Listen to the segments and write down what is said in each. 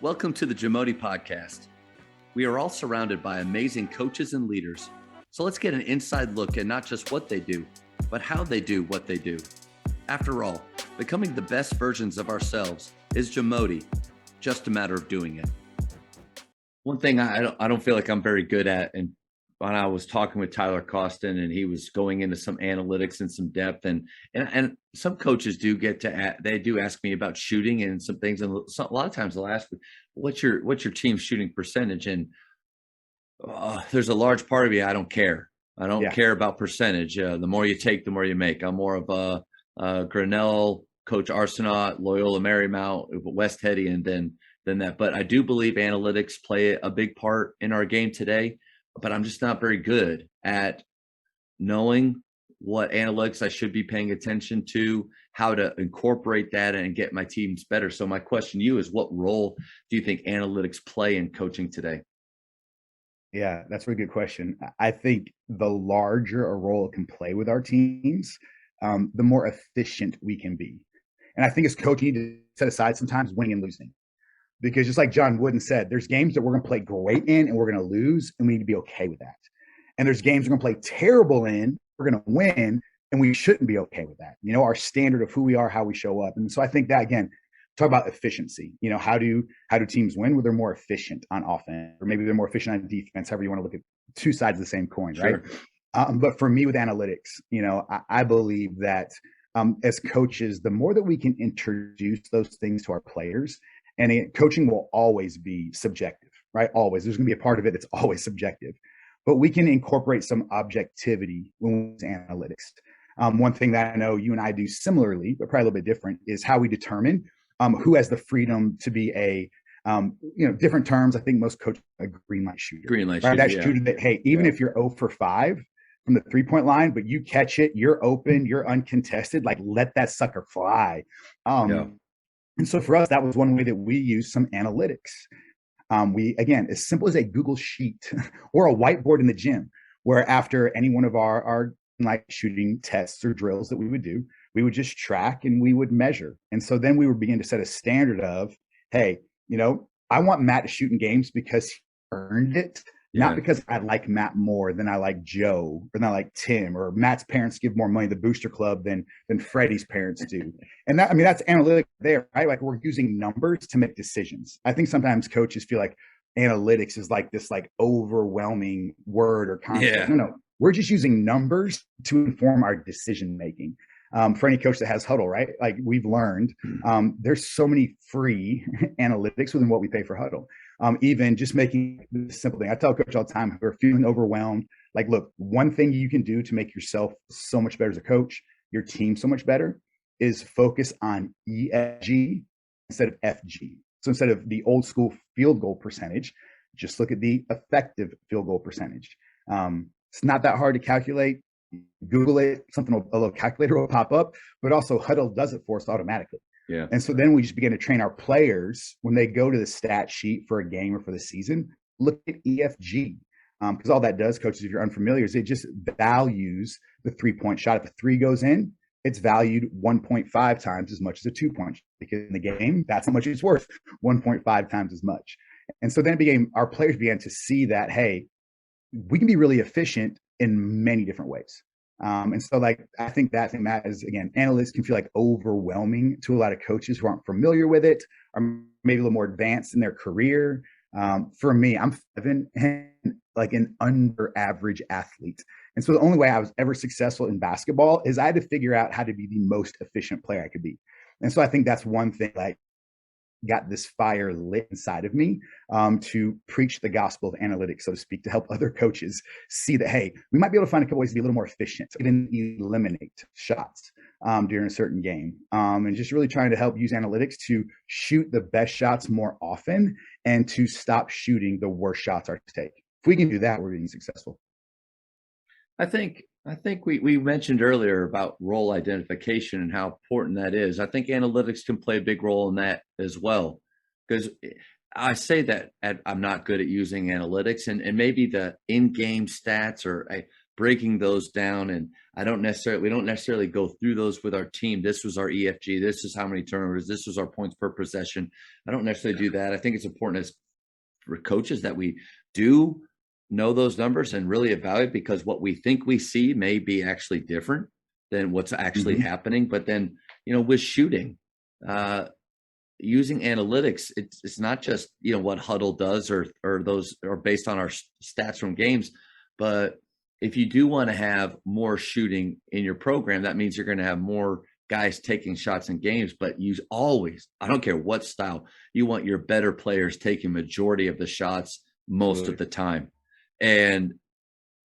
Welcome to the JAMODI podcast. We are all surrounded by amazing coaches and leaders. So let's get an inside look at not just what they do, but how they do what they do. After all, becoming the best versions of ourselves is JAMODI, just a matter of doing it. One thing I don't feel like I'm very good at, and when I was talking with Tyler Costin and he was going into some analytics and some depth, and some coaches do they do ask me about shooting and some things, and a lot of times they'll ask me, what's your team's shooting percentage? And there's a large part of me, I don't care. I don't care about percentage. The more you take, the more you make. I'm more of a Grinnell, Coach Arsenault, Loyola Marymount, West Heady, and then that. But I do believe analytics play a big part in our game today. But I'm just not very good at knowing what analytics I should be paying attention to, how to incorporate that and get my teams better. So my question to you is, what role do you think analytics play in coaching today? Yeah, that's a really good question. I think the larger a role it can play with our teams, the more efficient we can be. And I think as coach, you need to set aside sometimes winning and losing. Because just like John Wooden said, there's games that we're going to play great in and we're going to lose, and we need to be okay with that. And there's games we're going to play terrible in, we're going to win, and we shouldn't be okay with that. You know, our standard of who we are, how we show up. And so I think that, again, talk about efficiency. You know, how do teams win? Well, they're more efficient on offense, or maybe they're more efficient on defense, however you want to look at two sides of the same coin, Sure. Right? But for me with analytics, you know, I believe that as coaches, the more that we can introduce those things to our players, and coaching will always be subjective, right? Always. There's going to be a part of it that's always subjective. But we can incorporate some objectivity when we use analytics. One thing that I know you and I do similarly, but probably a little bit different, is how we determine who has the freedom to be a, different terms. I think most coaches a green light shooter. Green light right? shooter. That shooter that, hey, even if you're 0 for 5 from the 3-point line, but you catch it, you're open, you're uncontested, like let that sucker fly. And so for us, that was one way that we used some analytics. We, again, as simple as a Google sheet or a whiteboard in the gym, where after any one of our like shooting tests or drills that we would do, we would just track and we would measure. And so then we would begin to set a standard of, hey, you know, I want Matt to shoot in games because he earned it. Not because I like Matt more than I like Joe or than I like Tim, or Matt's parents give more money to the Booster Club than Freddie's parents do. And that, I mean, that's analytic there, right? Like we're using numbers to make decisions. I think sometimes coaches feel like analytics is like this like overwhelming word or concept. No, we're just using numbers to inform our decision making. For any coach that has Huddle, right? Like we've learned, there's so many free analytics within what we pay for Huddle. Even just making this simple thing. I tell coach all the time, who are feeling overwhelmed, like, look, one thing you can do to make yourself so much better as a coach, your team so much better, is focus on EFG instead of FG. So instead of the old school field goal percentage, just look at the effective field goal percentage. It's not that hard to calculate. Google it, a little calculator will pop up, but also Huddle does it for us automatically. Yeah. And so then we just begin to train our players when they go to the stat sheet for a game or for the season, look at EFG. Because all that does, coaches, if you're unfamiliar, is it just values the 3-point shot. If a 3 goes in, it's valued 1.5 times as much as a 2-point shot, because in the game, that's how much it's worth, 1.5 times as much. And so then our players began to see that, hey, we can be really efficient in many different ways. And so like, I think that thing, Matt, is, again, analytics can feel like overwhelming to a lot of coaches who aren't familiar with it, or maybe a little more advanced in their career. For me, I'm like an under average athlete. And so the only way I was ever successful in basketball is I had to figure out how to be the most efficient player I could be. And so I think that's one thing, like, got this fire lit inside of me to preach the gospel of analytics, so to speak, to help other coaches see that, hey, we might be able to find a couple ways to be a little more efficient and eliminate shots during a certain game, and just really trying to help use analytics to shoot the best shots more often and to stop shooting the worst shots our take. If we can do that, we're being successful. I think we mentioned earlier about role identification and how important that is. I think analytics can play a big role in that as well, because I say that I'm not good at using analytics, and maybe the in-game stats breaking those down. And we don't necessarily go through those with our team. This was our EFG. This is how many turnovers. This was our points per possession. I don't necessarily do that. I think it's important for coaches that we do know those numbers and really evaluate, because what we think we see may be actually different than what's actually happening. But then, with shooting, using analytics, it's not just, what Huddle does or those are based on our stats from games. But if you do want to have more shooting in your program, that means you're going to have more guys taking shots in games. But you always, I don't care what style, you want your better players taking majority of the shots most of the time. And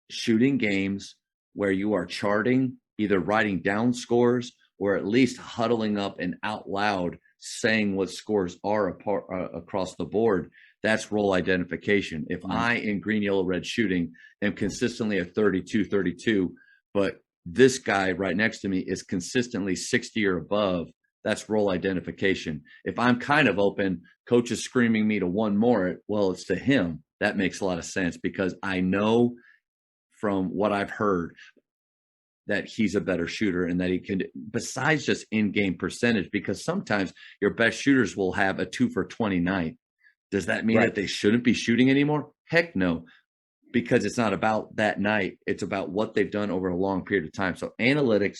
shooting games where you are charting, either writing down scores or at least huddling up and out loud saying what scores are across the board, that's role identification. If I, in green, yellow, red shooting, am consistently at 32, but this guy right next to me is consistently 60 or above, that's role identification. If I'm kind of open, coach is screaming me to one more, well, it's to him. That makes a lot of sense, because I know from what I've heard that he's a better shooter and that he can, besides just in-game percentage, because sometimes your best shooters will have a 2 for 20 night. Does that mean that they shouldn't be shooting anymore? Heck no, because it's not about that night. It's about what they've done over a long period of time. So analytics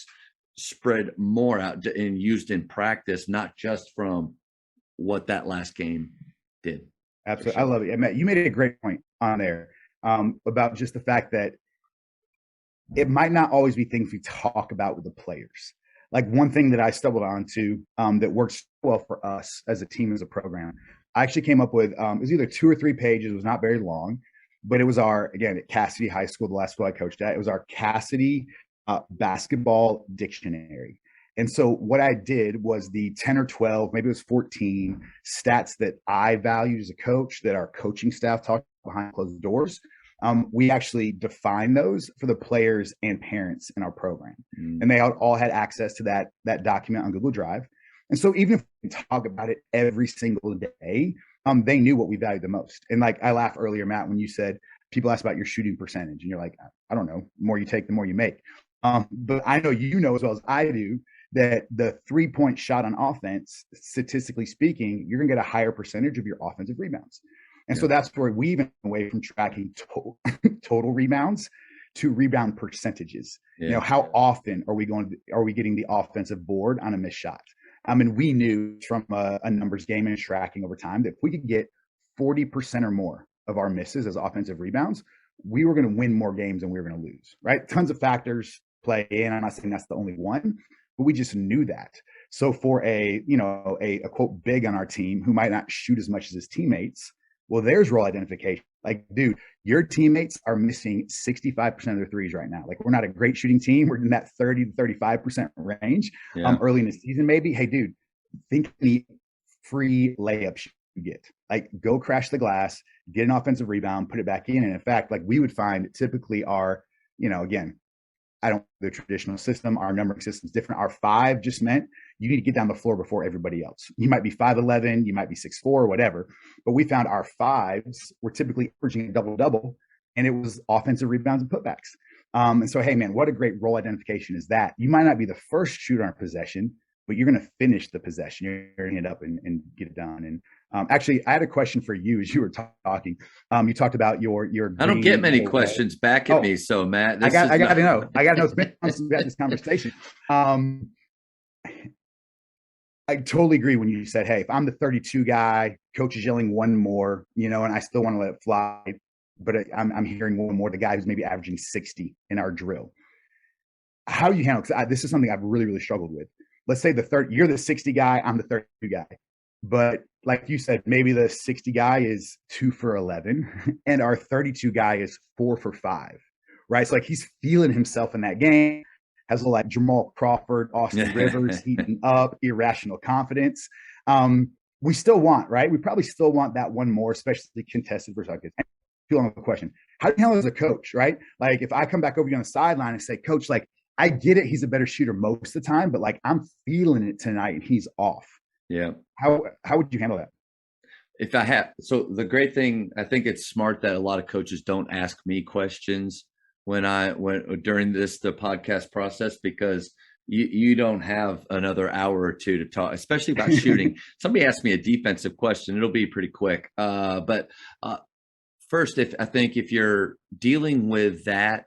spread more out and used in practice, not just from what that last game did. Absolutely. Sure. I love it. Matt, you made a great point on there about just the fact that it might not always be things we talk about with the players. Like one thing that I stumbled onto that works well for us as a team, as a program, I actually came up with, it was either 2 or 3 pages. It was not very long, but it was again, at Cassidy High School, the last school I coached at, it was our Cassidy basketball dictionary. And so what I did was the 10 or 12, maybe it was 14 stats that I valued as a coach, that our coaching staff talked behind closed doors. We actually defined those for the players and parents in our program. And they all had access to that document on Google Drive. And so even if we talk about it every single day, they knew what we valued the most. And like I laughed earlier, Matt, when you said people ask about your shooting percentage, and you're like, I don't know, the more you take, the more you make. But I know you know as well as I do that the 3-point shot on offense, statistically speaking, you're going to get a higher percentage of your offensive rebounds. And so that's where we went away from tracking total rebounds to rebound percentages. How often are we getting the offensive board on a missed shot? I mean, we knew from a numbers game and tracking over time that if we could get 40% or more of our misses as offensive rebounds, we were going to win more games than we were going to lose, right? Tons of factors play in. I'm not saying that's the only one, but we just knew that. So for a quote big on our team who might not shoot as much as his teammates, well, there's role identification. Like, dude, your teammates are missing 65% of their threes right now. Like, we're not a great shooting team. We're in that 30 to 35% range early in the season, maybe. Hey, dude, think the free layups you get. Like, go crash the glass, get an offensive rebound, put it back in. And in fact, like we would find typically our, again, I don't the traditional system, our numbering system is different. Our 5 just meant you need to get down the floor before everybody else. You might be 5'11", you might be 6'4", whatever. But we found our 5s were typically averaging a double-double, and it was offensive rebounds and putbacks. And so, hey, man, what a great role identification is that. You might not be the first shooter on a possession, but you're going to finish the possession. You're going to end up and get it done. And actually, I had a question for you as you were talking. You talked about your I don't get many questions back at me, so Matt. I got to know. It's been months since we had this conversation. I totally agree when you said, hey, if I'm the 32 guy, coach is yelling one more, and I still want to let it fly, but I'm hearing one more, the guy who's maybe averaging 60 in our drill. How do you handle it? Because this is something I've really, really struggled with. Let's say you're the 60 guy, I'm the 32 guy. But like you said, maybe the 60 guy is 2 for 11 and our 32 guy is 4 for 5, right? So like he's feeling himself in that game, has a little like Jamal Crawford, Austin Rivers, heating up, irrational confidence. We still want, right? We probably still want that one more, especially contested versus feel the question. How do you handle as a coach, right? Like if I come back over you on the sideline and say, coach, like I get it, he's a better shooter most of the time, but like I'm feeling it tonight and he's off. Yeah. How would you handle that? So the great thing, I think it's smart that a lot of coaches don't ask me questions when I went during the podcast process, because you don't have another hour or two to talk, especially about shooting. Somebody asked me a defensive question. It'll be pretty quick. But first, I think if you're dealing with that,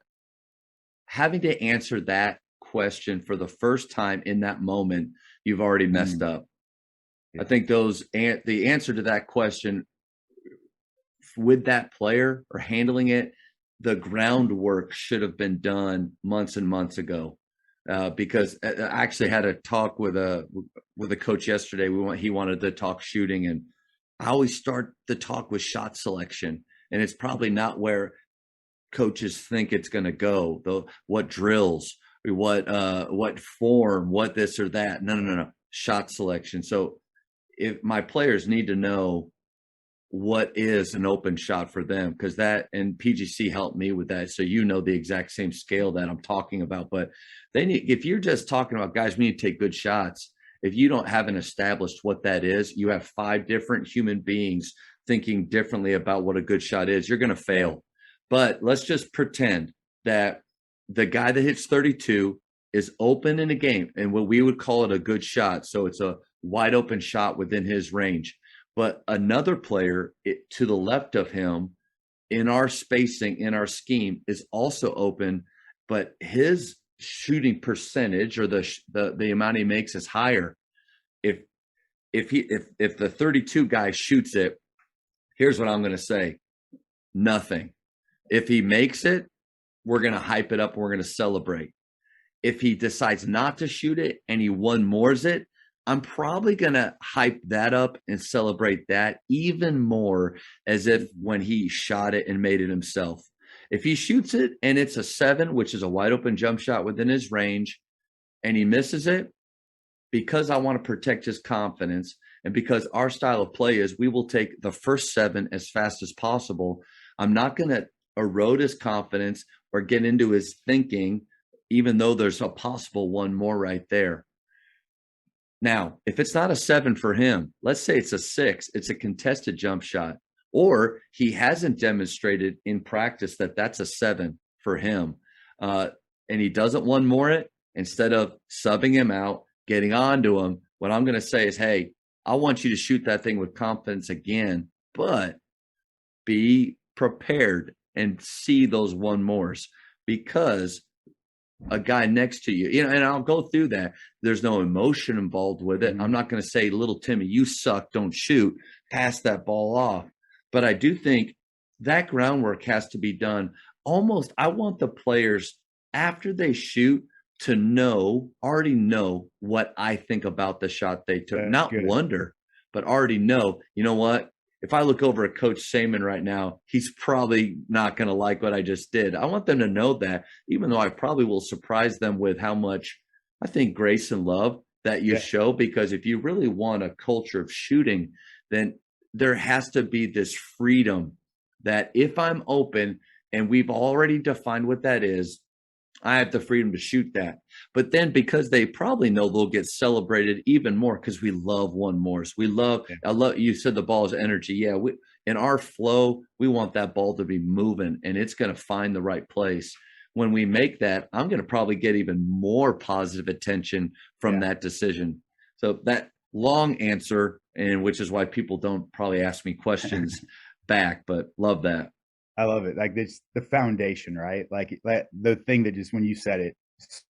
having to answer that question for the first time in that moment, you've already messed up. I think the answer to that question with that player or handling it, the groundwork should have been done months and months ago. Because I actually had a talk with a coach yesterday. He wanted to talk shooting, and I always start the talk with shot selection, and it's probably not where coaches think it's going to go. What drills, what form, what this or that. No. Shot selection. So if my players need to know what is an open shot for them, because that, and PGC helped me with that. So the exact same scale that I'm talking about. But if you're just talking about, guys, we need to take good shots, if you haven't established what that is, you have 5 different human beings thinking differently about what a good shot is, you're going to fail. But let's just pretend that the guy that hits 32 is open in a game, and what we would call it a good shot. So it's a wide open shot within his range. But another player to the left of him in our spacing, in our scheme, is also open, but his shooting percentage or the amount he makes is higher. If the 32 guy shoots it, here's what I'm going to say: nothing. If he makes it, we're going to hype it up and we're going to celebrate. If he decides not to shoot it and he one-mores it, I'm probably going to hype that up and celebrate that even more, as if when he shot it and made it himself. If he shoots it and it's a 7, which is a wide open jump shot within his range, and he misses it, because I want to protect his confidence, and because our style of play is we will take the first 7 as fast as possible, I'm not going to erode his confidence or get into his thinking, even though there's a possible one more right there. Now, if it's not a 7 for him, let's say it's a 6, it's a contested jump shot, or he hasn't demonstrated in practice that that's a 7 for him, and he doesn't one more it, instead of subbing him out, getting on to him, what I'm going to say is, hey, I want you to shoot that thing with confidence again, but be prepared and see those one mores, because a guy next to you, and I'll go through that. There's no emotion involved with it. I'm not going to say, little Timmy, you suck, don't shoot, pass that ball off. But I do think that groundwork has to be done. Almost, I want the players, after they shoot, to already know what I think about the shot they took. Not wonder, but already know, you know what? If I look over at Coach Saman right now, he's probably not going to like what I just did. I want them to know that, even though I probably will surprise them with how much, I think, grace and love that you show. Because if you really want a culture of shooting, then there has to be this freedom that if I'm open, and we've already defined what that is, I have the freedom to shoot that. But then, because they probably know they'll get celebrated even more, because we love one mores. I love, you said the ball is energy. Yeah. In our flow, we want that ball to be moving, and it's going to find the right place. When we make that, I'm going to probably get even more positive attention from that decision. So that long answer, and which is why people don't probably ask me questions back, but love that. I love it. Like, it's the foundation, right? Like the thing that just, when you said it,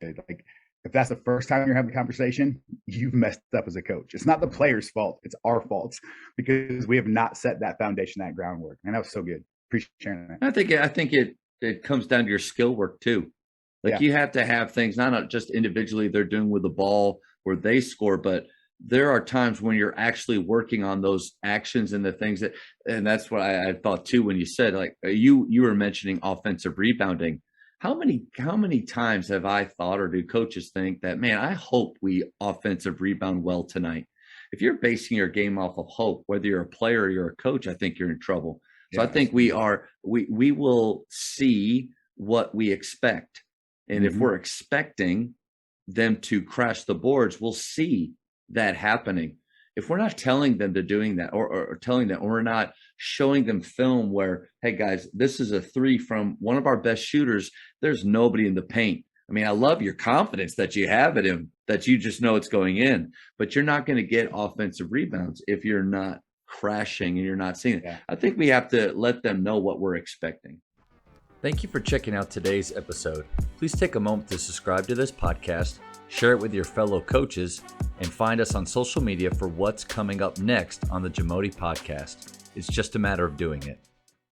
like, if that's the first time you're having a conversation, you've messed up as a coach. It's not the player's fault. It's our fault, because we have not set that foundation, that groundwork. And that was so good. Appreciate sharing that. I think it comes down to your skill work too. Like, you have to have things, not just individually they're doing with the ball where they score, but there are times when you're actually working on those actions and the things that, and that's what I thought too, when you said, like, you were mentioning offensive rebounding. How many times have I thought, or do coaches think that, man, I hope we offensive rebound well tonight? If you're basing your game off of hope, whether you're a player or you're a coach, I think you're in trouble. So I think we will see what we expect. And if we're expecting them to crash the boards, we'll see that happening. if we're not telling them they're doing that, or telling them, or we're not showing them film where, hey guys, this is a 3 from one of our best shooters, there's nobody in the paint. I mean, I love your confidence that you have in him, that you just know it's going in, but you're not going to get offensive rebounds if you're not crashing and you're not seeing it. I think we have to let them know what we're expecting. Thank you for checking out today's episode. Please take a moment to subscribe to this podcast, share it with your fellow coaches, and find us on social media for what's coming up next on the JAMODI podcast. It's just a matter of doing it.